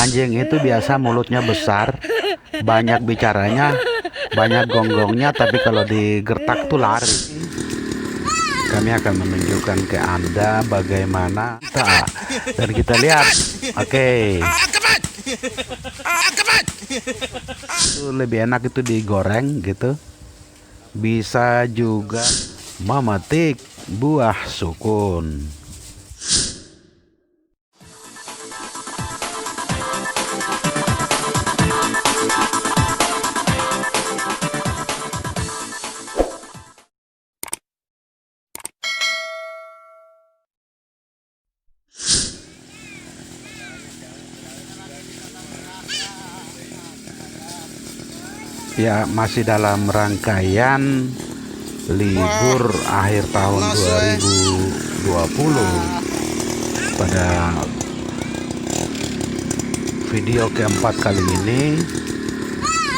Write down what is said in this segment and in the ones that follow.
Anjing itu biasa mulutnya besar, banyak bicaranya, banyak gonggongnya, tapi kalau digertak tuh lari. Kami akan menunjukkan ke Anda bagaimana kita, dan kita lihat. Oke, itu lebih enak itu digoreng gitu. Bisa juga memetik buah sukun. Ya, masih dalam rangkaian libur akhir tahun 2020. Pada video keempat kali ini,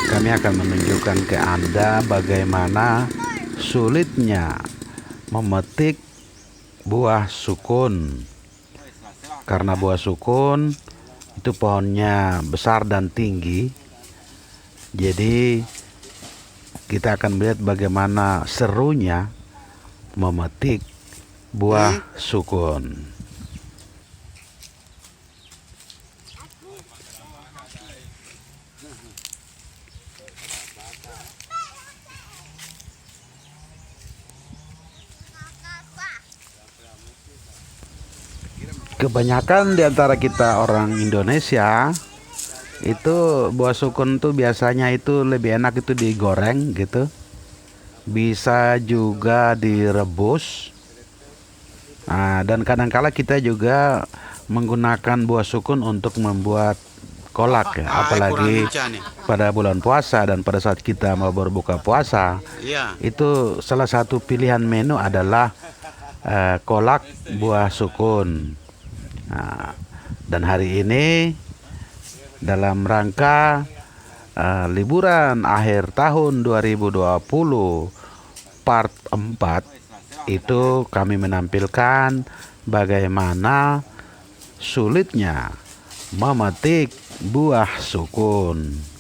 kami akan menunjukkan ke Anda bagaimana sulitnya memetik buah sukun. Karena buah sukun itu pohonnya besar dan tinggi, jadi kita akan melihat bagaimana serunya memetik buah sukun. Kebanyakan di antara kita orang Indonesia itu buah sukun tuh biasanya itu lebih enak itu digoreng gitu. Bisa juga direbus. Nah, dan kadang-kala kita juga menggunakan buah sukun untuk membuat kolak ya, apalagi pada bulan puasa dan pada saat kita mau berbuka puasa. Itu salah satu pilihan menu adalah kolak buah sukun. Nah, dan hari ini dalam rangka liburan akhir tahun 2020 part 4 itu kami menampilkan bagaimana sulitnya memetik buah sukun.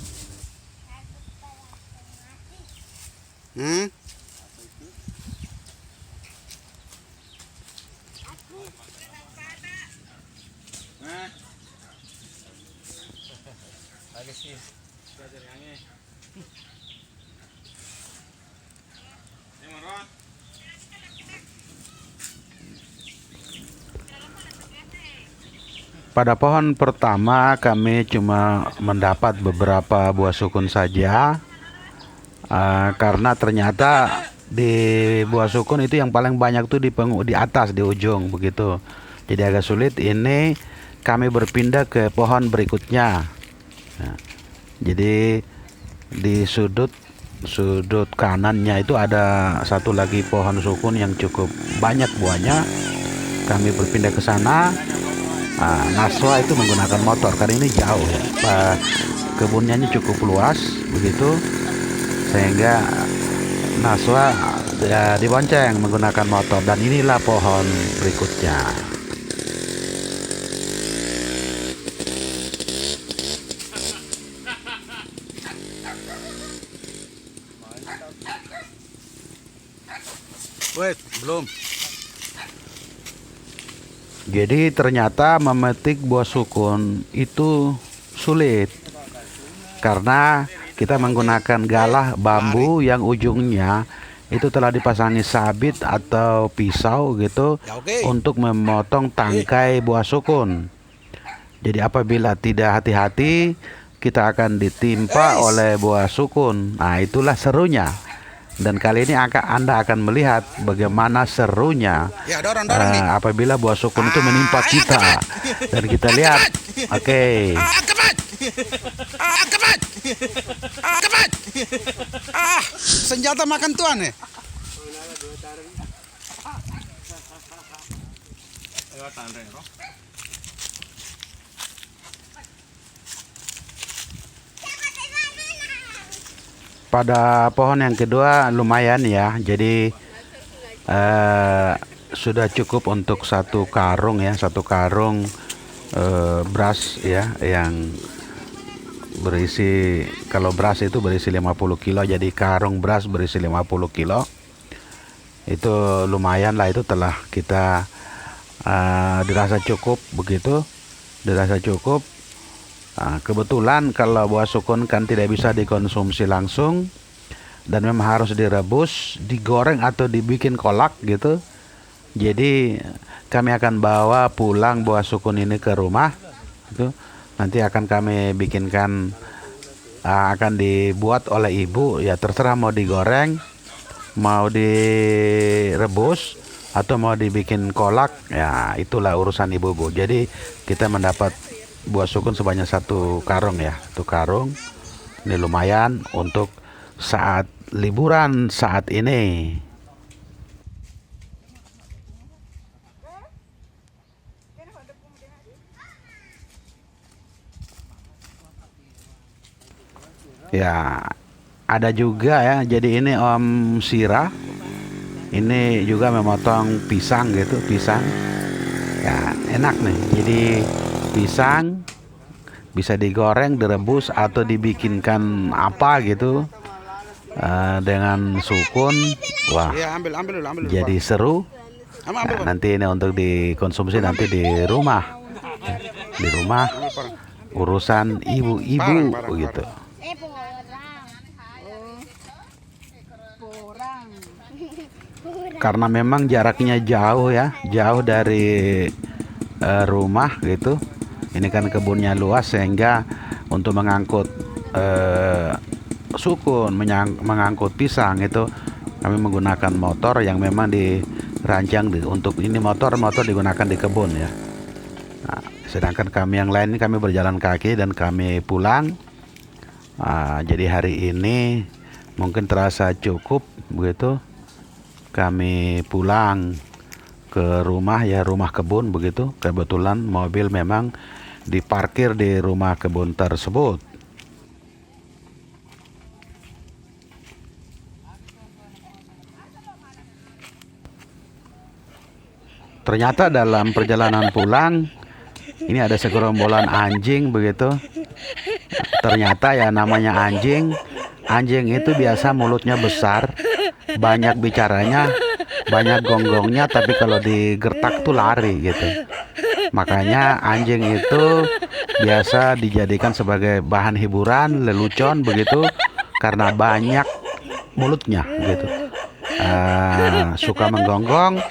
Pada pohon pertama kami cuma mendapat beberapa buah sukun saja, karena ternyata di buah sukun itu yang paling banyak tuh di atas, di ujung begitu. Jadi agak sulit. Ini kami berpindah ke pohon berikutnya. Nah, jadi di sudut kanannya itu ada satu lagi pohon sukun yang cukup banyak buahnya. Kami berpindah ke sana. Naswa itu menggunakan motor karena ini jauh ya. Kebunnya cukup luas begitu, sehingga Naswa ya dibonceng menggunakan motor. Dan inilah pohon berikutnya. Wait, belum. Jadi ternyata memetik buah sukun itu sulit karena kita menggunakan galah bambu yang ujungnya itu telah dipasangi sabit atau pisau gitu untuk memotong tangkai buah sukun. Jadi apabila tidak hati-hati, kita akan ditimpa oleh buah sukun. Nah, itulah serunya. Dan kali ini Anda akan melihat bagaimana serunya apabila buah sukun itu menimpa kita. Dan kita lihat. Oke. Senjata makan tuan ya. Pada pohon yang kedua lumayan ya. Jadi sudah cukup untuk satu karung ya, satu karung beras ya, yang berisi, kalau beras itu berisi 50 kilo, jadi karung beras berisi 50 kilo. Itu lumayan lah, itu telah kita dirasa cukup begitu, dirasa cukup. Kebetulan kalau buah sukun kan tidak bisa dikonsumsi langsung dan memang harus direbus, digoreng atau dibikin kolak gitu. Jadi kami akan bawa pulang buah sukun ini ke rumah gitu. Nanti akan kami bikinkan, akan dibuat oleh ibu ya, terserah mau digoreng, mau direbus, atau mau dibikin kolak ya, itulah urusan ibu bu. Jadi kita mendapat buah sukun sebanyak 1 karung ya, 1 karung. Ini lumayan untuk saat liburan saat ini. Ya, ada juga ya. Jadi ini Om Sira ini juga memotong pisang gitu, pisang. Ya, enak nih. Jadi pisang bisa digoreng, direbus atau dibikinkan apa gitu, dengan sukun. Wah, Iya, ambil dulu, jadi Pak. seru. Ambil, Nah, nanti ini untuk dikonsumsi nanti di rumah. Di rumah ambil, Pak. urusan ibu-ibu Barang. gitu. Karena memang jaraknya jauh ya, jauh dari rumah gitu. Ini kan kebunnya luas sehingga untuk mengangkut sukun, mengangkut pisang itu kami menggunakan motor yang memang dirancang untuk ini, motor digunakan di kebun ya. Nah, sedangkan kami yang lain ini kami berjalan kaki dan kami pulang. Jadi hari ini mungkin terasa cukup begitu. Kami pulang ke rumah ya, rumah kebun begitu. Kebetulan mobil memang diparkir di rumah kebun tersebut. Ternyata dalam perjalanan pulang ini ada segerombolan anjing begitu. Ternyata ya namanya anjing, anjing itu biasa mulutnya besar, banyak bicaranya, banyak gonggongnya, tapi kalau digertak tuh lari gitu. Makanya anjing itu biasa dijadikan sebagai bahan hiburan, lelucon begitu, karena banyak mulutnya gitu. Suka menggonggong,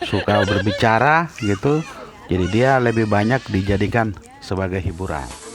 suka berbicara gitu. Jadi dia lebih banyak dijadikan sebagai hiburan.